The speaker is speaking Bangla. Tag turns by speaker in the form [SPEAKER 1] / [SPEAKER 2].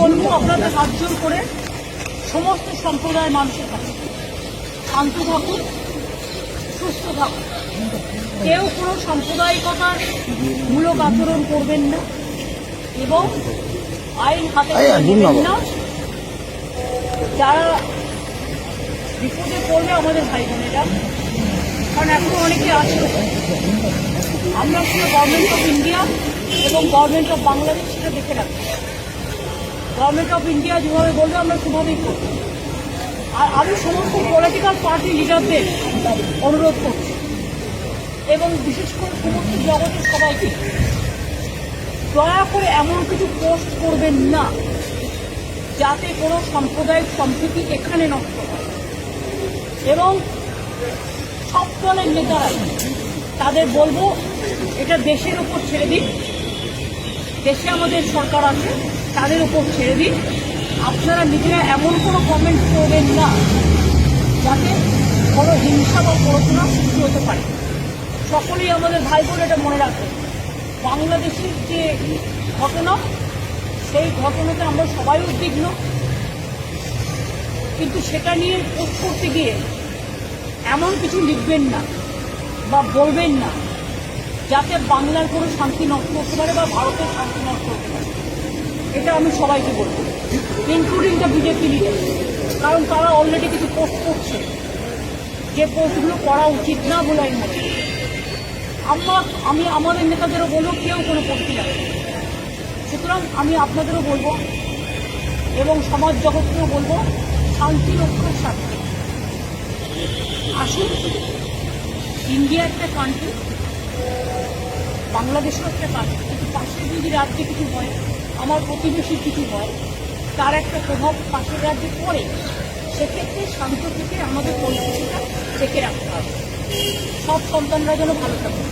[SPEAKER 1] বলবো আপনাদের হাত জোর করে সমস্ত সম্প্রদায়ের মানুষের কাছে শান্ত থাকুন, সুস্থ থাকুন, কেউ কোনো সাম্প্রদায়িকতার মূলক আচরণ করবেন না এবং আইন হাতে নেবেন না। যারা বিপদে পড়বে আমাদের ভাই বোনেরা, কারণ এখন অনেকে আছে, আমরা শুধু গভর্নমেন্ট অফ ইন্ডিয়া এবং গভর্নমেন্ট অফ বাংলাদেশ সেটা দেখে রাখবো। গভর্নমেন্ট অফ ইন্ডিয়া যেভাবে বলবে আমরা সেভাবেই করব। আর আমি সমস্ত পলিটিক্যাল পার্টি লিডারদের অনুরোধ করছি এবং বিশেষ করে সমস্ত জগতের সবাইকে, দয়া করে এমন কিছু পোস্ট করবেন না যাতে কোনো সাম্প্রদায়িক সম্প্রীতি এখানে নষ্ট হয়। এবং সব দলের নেতারাই তাদের বলবো এটা দেশের উপর ছেড়ে দিন, দেশে আমাদের সরকার আছে, তাদের উপর ছেড়ে দিন। আপনারা নিজেরা এমন কোনো কমেন্ট করবেন না যাতে কোনো হিংসা বা পড়াশোনা সৃষ্টি হতে পারে। সকলেই আমাদের ভাই বোন এটা মনে রাখবেন, বাংলাদেশের যে ঘটনা সেই ঘটনাতে আমরা সবাই উদ্বিগ্ন, কিন্তু সেটা নিয়ে পোস্ট করতে গিয়ে এমন কিছু লিখবেন না বা বলবেন না যাতে বাংলার কোনো শান্তি নষ্ট হতে পারে বা ভারতের শান্তি নষ্ট হতে পারে। এটা আমি সবাইকে বলবো, ইনক্লুডিং দ্য বিজেপি লিডার, কারণ তারা অলরেডি কিছু পোস্ট করছে যে পোস্টগুলো করা উচিত না বলে আমি মনে করি। আমি আমাদের নেতাদেরও বলবো কেউ কোনো পোস্ট লাগবে। সুতরাং আমি আপনাদেরও বলবো এবং সমাজ জগৎকেও বলবো শান্তি রক্ষার স্বার্থে আসুন। ইন্ডিয়া একটা কান্ট্রি, বাংলাদেশও একটা কান্ট্রি, কিন্তু পাশের যদি রাজ্যে কিছু হয়, আমার প্রতিবেশীর কিছু হয়, তার একটা প্রভাব পাশের রাজ্যে পড়ে। সেক্ষেত্রে শান্ত থেকে আমাদের পরিস্থিতিটা দেখে রাখতে হবে। সব সন্তানরা যেন ভালো থাকে।